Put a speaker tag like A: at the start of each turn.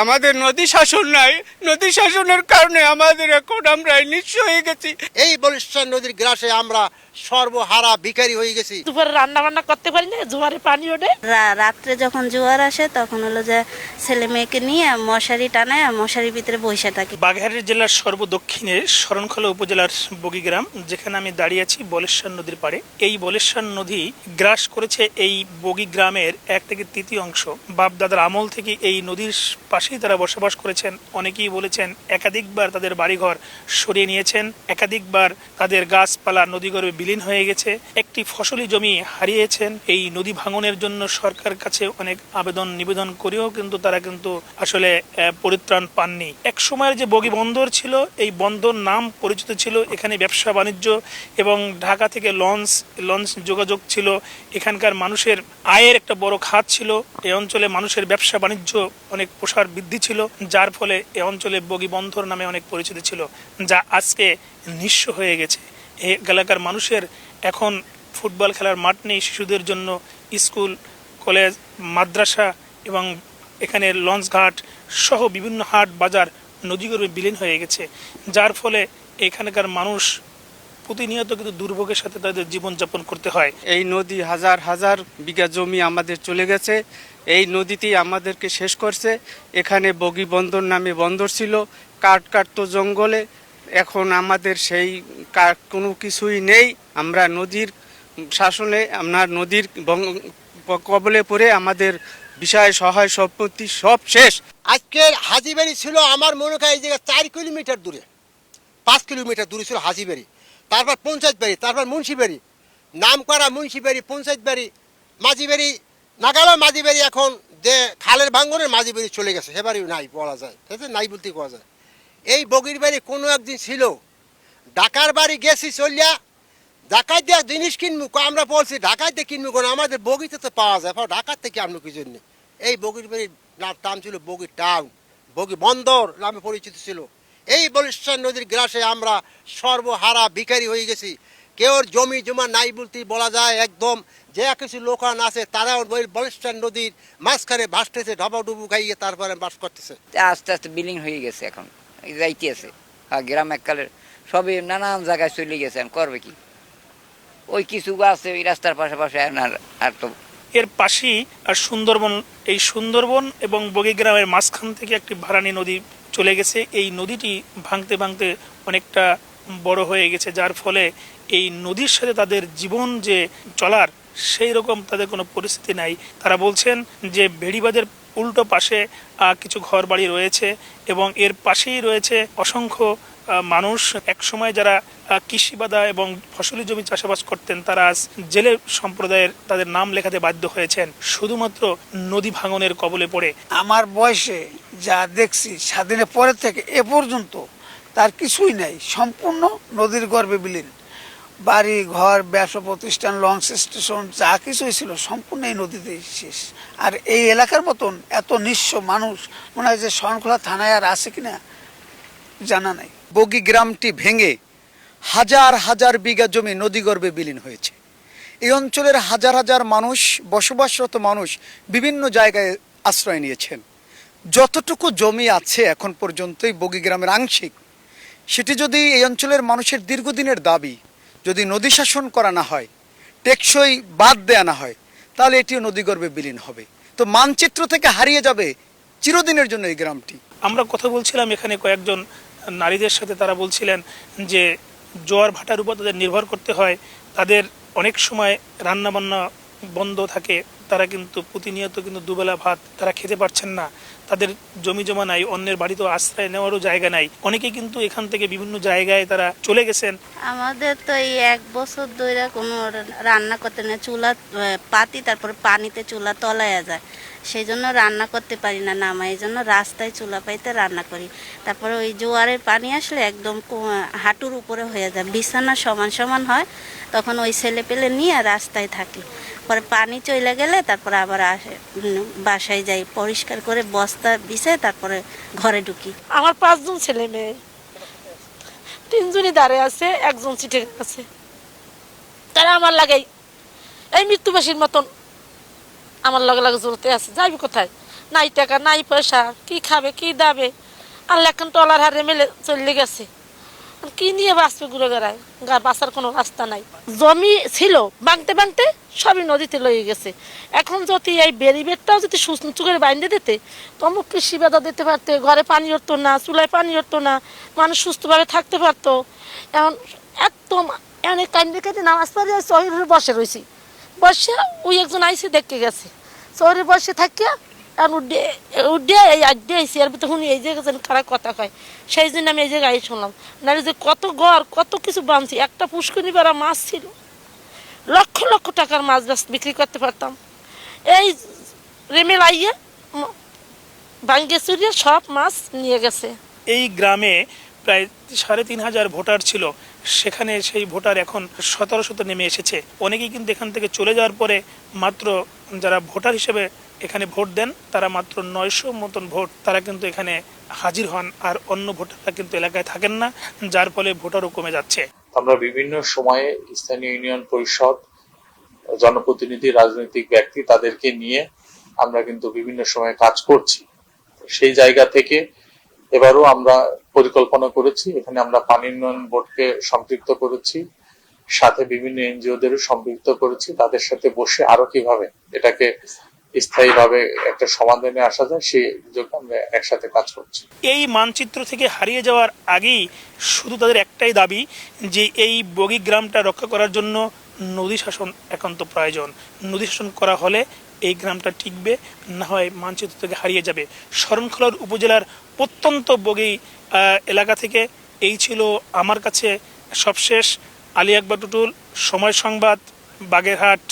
A: আমাদের নদী শাসন নাই, নদী শাসনের কারণে আমাদের এখন আমরা নিঃস্ব হয়ে গেছি।
B: এই বলিষ্ঠ নদীর গ্রাসে আমরা সর্বহারা ভিখারি হয়ে গেছি।
C: দুপুরে রান্না বান্না করতে পারি না, জোয়ারে পানি ওঠে।
D: রাত্রে যখন জোয়ার আসে তখন হলো যে ছেলে মেয়েকে নিয়ে মশারি টানায় মশারির ভিতরে বসে থাকি।
E: বাগেরহাট জেলার সর্বদক্ষিণে শরণখোলা উপজেলার বগিগ্রাম, যেখানে আমি দাঁড়িয়ে আছি বলেশ্বর নদীর পাড়ে। এই বলেশ্বর নদী গ্রাস করেছে এই বগিগ্রামের 1 থেকে 3 অংশ। বাপ দাদার আমল থেকে এই নদীর পাশেই তারা বসবাস করেছেন। অনেকেই বলেছেন একাধিকবার তাদের বাড়িঘর সরিয়ে নিয়েছেন, একাধিকবার তাদের গাছপালা নদীগর্ভে বিলীন হয়ে গেছে, একটি ফসলি জমি হারিয়েছেন। এই নদী ভাঙনের জন্য সরকার কাছে অনেক আবেদন নিবেদন করেও কিন্তু তারা আসলে পরিত্রাণ পাননি। এক সময়ের যে বগি বন্দর ছিল, এই বন্দর নাম পরিচিত ছিল, এখানে ব্যবসা বাণিজ্য এবং ঢাকা থেকে লঞ্চ যোগাযোগ ছিল। এখানকার মানুষের আয়ের একটা বড় খাত ছিল। এই অঞ্চলে মানুষের ব্যবসা বাণিজ্য অনেক প্রসার বৃদ্ধি ছিল, যার ফলে এই অঞ্চলে বগি বন্দর নামে অনেক পরিচিত ছিল, যা আজকে নিঃস্ব হয়ে গেছে। এই এলাকার মানুষের এখন ফুটবল খেলার মাঠ নেই, শিশুদের জন্য স্কুল, কলেজ, মাদ্রাসা এবং এখানে লঞ্চ ঘাট সহ বিভিন্ন হাট বাজার নদীগর্ভে বিলীন হয়ে গেছে, যার ফলে এখানকার মানুষ প্রতিনিয়ত কিন্তু দুর্ভোগের সাথে তাদের জীবনযাপন করতে হয়।
A: এই নদী হাজার হাজার বিঘা জমি আমাদের চলে গেছে, এই নদীতেই আমাদেরকে শেষ করছে। এখানে বগি বন্দর নামে বন্দর ছিল, কাঠ কাটতো জঙ্গলে, এখন আমাদের সেই কোনো কিছুই নেই। আমরা নদীর শাসনে, আমরা নদীর কবলে পড়ে আমাদের বিষয় সহায় সম্পত্তি সব শেষ।
B: আজকের হাজিবাড়ি ছিল আমার মনে হয় এই জায়গায় 4 কিলোমিটার দূরে, 5 কিলোমিটার দূরে ছিল হাজিবাড়ি, তারপর পঞ্চায়েত বাড়ি, তারপর মুন্সিবাড়ি, নাম করা মুন্সিবাড়ি, পঞ্চায়েত বাড়ি, মাঝিবাড়ি, নাগালা মাঝিবাড়ি। এখন যে খালের ভাঙ্গনের মাঝিবাড়ি চলে গেছে, সে বাড়িও নাই বলা যায়, ঠিক আছে, নাই বলতে কোয়া যায়। এই বগির বাড়ি কোনো একদিন ছিল, ঢাকার বাড়ি গেছি চলিয়া, ঢাকায় দিয়ে জিনিস কিনবো, আমরা বলছি ঢাকায় দিয়ে কিনবো কোনো, আমাদের বগিতে তো পাওয়া যায়, ঢাকার থেকে আনবো কি জন্য। এই বগির বাড়ির নাম ছিল বগি টাউন, বগি বন্দর নামে পরিচিত ছিল। এই বলিষ্ঠ নদীর গ্রাসে আমরা সর্বহারা ভিখারি হয়ে গেছি। কেউ জমি জমা নাই বলতে বলা যায়, একদম যে কিছু লোকান আছে তারাও ওই বলিষ্ঠ নদীর মাঝখানে ভাসতেছে, ঢবাডুবু খাইয়ে তারপরে বাস করতেছে।
F: আস্তে আস্তে বিলীন হয়ে গেছে, এখন যাইতে আছে। হ্যাঁ, গ্রাম এককালের সবই নানান জায়গায় চলে গেছে, করবে কি? ওই কিছু আছে ওই রাস্তার পাশাপাশি, আর তো
E: এর পাশেই আর সুন্দরবন। এই সুন্দরবন এবং বগিগ্রামের মাঝখান থেকে একটি ভারানী নদী চলে গেছে। এই নদীটি ভাঙতে ভাঙতে অনেকটা বড় হয়ে গেছে, যার ফলে এই নদীর সাথে তাদের জীবন যে চলার সেই রকম তাদের কোনো পরিস্থিতি নাই। তারা বলছেন যে বেড়িবাঁধের উল্টো পাশে কিছু ঘর বাড়ি রয়েছে এবং এর পাশেই রয়েছে অসংখ্য মানুষ। একসময় যারা কৃষিবাদা এবং ফসলি জমি চাষাবাদ করতেন, তারা আজ জেলে সম্প্রদায়ের তাদের নাম লেখাতে বাধ্য হয়েছেন শুধুমাত্র নদী ভাঙনের কবলে পড়ে।
G: আমার বয়সে যা দেখছি স্বাধীনের পরে থেকে এ পর্যন্ত তার কিছুই নাই, সম্পূর্ণ নদীর গর্ভে বিলীন। বাড়ি ঘর, ব্যবসা প্রতিষ্ঠান, লঞ্চ স্টেশন যা কিছুই ছিল সম্পূর্ণ এই নদীতেই শেষ। আর এই এলাকার মতন এত নিঃস্ব মানুষ মনে হয় যে শরণখোলা থানায় আর আছে কিনা জানা নাই।
H: বগি গ্রামটি ভেঙে হাজার হাজার বিঘা জমি নদীগর্ভে বিলীন হয়েছে। এই অঞ্চলের হাজার হাজার মানুষ, বসবাসরত মানুষ বিভিন্ন জায়গায় আশ্রয় নিয়েছেন। যতটুকু জমি আছে এখন পর্যন্তই বগি গ্রামের আংশিক, সেটি যদি এই অঞ্চলের মানুষের দীর্ঘদিনের দাবি, যদি নদী শাসন করা না হয়, টেকসই বাদ দেয়া না হয়, তাহলে এটিও নদীগর্ভে বিলীন হবে। তো মানচিত্র থেকে হারিয়ে যাবে চিরদিনের জন্য এই গ্রামটি।
E: আমরা কথা বলছিলাম এখানে কয়েকজন নারীদের সাথে, তারা বলছিলেন যে জোয়ার ভাটার উপর তাদের নির্ভর করতে হয়, তাদের অনেক সময় রান্নাবান্না বন্ধ থাকে, তারা কিন্তু প্রতিনিয়ত কিন্তু দুবেলা ভাত তারা খেতে পারছেন না, তাদের জমি জমা নাই, অন্যের বাড়িতে আশ্রয় নেওয়ারও জায়গা নাই। অনেকে কিন্তু এখান থেকে বিভিন্ন জায়গায় তারা চলে গেছেন।
D: আমাদের তো এই 1 বছর ধরে কোনো রান্না করতে না, চুলা পাতি, তারপরে পানিতে চুলা তলায়া যায়, সেই জন্য রান্না করতে পারি না নামা, এই জন্য রাস্তায় চুলা পাইতে রান্না করি। তারপরে ওই জোয়ারের পানি আসলে একদম হাঁটুর উপরে হয়ে যায়, বিছানা সমান সমান হয়, তখন ওই ছেলে পেলে নিয়ে রাস্তায় থাকি। পরে পানি চলে গেলে তারপরে আবার বাসায় যাই, পরিষ্কার করে বস্তা বিছে তারপরে ঘরে ঢুকি।
C: আমার 5 জন ছেলে মেয়ে, 3 জনই দাঁড়িয়ে আছে, 1 জন চিঠে আছে। তারা আমার লাগাই এই মৃত্যুবাসীর মতন আমার লগে লগে জড়তে আছে, যাইবি কোথায়? নাই টাকা নাই পয়সা, কি খাবে কি দাবে। আল্লাহ এখন টলার হারে মেলে চলে গেছে, কি নিয়ে বাঁচবে ঘুরে বেড়ায়, বাঁচার কোনো রাস্তা নাই। জমি ছিল ভাঙতে ভাঙতে সবই নদীতে লয়ে গেছে। এখন যদি এই বেরিবেটটাও যদি সুস্থ করে বাইন্ধে দিতে, তমুক কৃষি বেদা দিতে পারতে, ঘরে পানি উঠতো না, চুলায় পানি উঠতো না, মানুষ সুস্থভাবে থাকতে পারতো। এখন একদম অনেক কান্দে কান্দে নামাজ পড়ে শহরের বসে রয়েছি, বসে ওই একজন আইসে দেখতে গেছে, শহরে বসে থাকিয়া এখন উডে এই আড্ডে আইসি, আর তখন এই জায়গায় যেন খারাপ কথা কয়, সেই জন্য আমি এই জায়গায় শুনলাম। নাহলে যে কত ঘর কত কিছু বানছি, একটা পুষ্করণী বেড়া মাছ ছিল, লক্ষ লক্ষ টাকার মাছ বিক্রি করতে পারতাম। এই রেমেল আইয়া ভাঙ্গে চুরিয়ে সব মাছ নিয়ে গেছে।
E: এই গ্রামে প্রায় ৩,৫০০ ভোটার ছিল, সেখানে সেই ভোটার এখন ১৭০০ নেমে এসেছে। অনেকেই কিন্তু এখান থেকে চলে যাওয়ার পরে মাত্র যারা ভোটার হিসেবে এখানে ভোট দেন তারা মাত্র ৯০০ মতন ভোট তারা কিন্তু এখানে হাজির হন, আর অন্য ভোটাররা কিন্তু এলাকায় থাকেন না, যার ফলে ভোটারও কমে যাচ্ছে।
I: আমরা বিভিন্ন সময়ে স্থানীয় ইউনিয়ন পরিষদ, জনপ্রতিনিধি, রাজনৈতিক ব্যক্তি তাদেরকে নিয়ে আমরা কিন্তু বিভিন্ন সময়ে কাজ করছি। সেই জায়গা থেকে এবারও আমরা পরিকল্পনা করেছি, এখানে আমরা পানি উন্নয়ন বোর্ডকে সম্পৃক্ত করেছি, সাথে বিভিন্ন এনজিওদেরও সম্পৃক্ত করেছি। তাদের সাথে বসে আরো কিভাবে এটাকে স্থায়ীভাবে একটা সমাধানে আসা যায় সেই জন্য আমরা একসাথে কাজ করছি।
E: এই মানচিত্র থেকে হারিয়ে যাওয়ার আগেই শুধু তাদের একটাই দাবি যে এই বগি গ্রামটা রক্ষা করার জন্য নদী শাসন একান্ত প্রয়োজন। নদী শাসন করা হলে এই গ্রামটা টিকবে, না হয় মানচিত্র থেকে হারিয়ে যাবে। শরণখোলা উপজেলার প্রত্যন্ত বগি এলাকা থেকে এই ছিল আমার কাছে সবশেষ। আলী আকবর টুটুল, সময় সংবাদ, বাগেরহাট।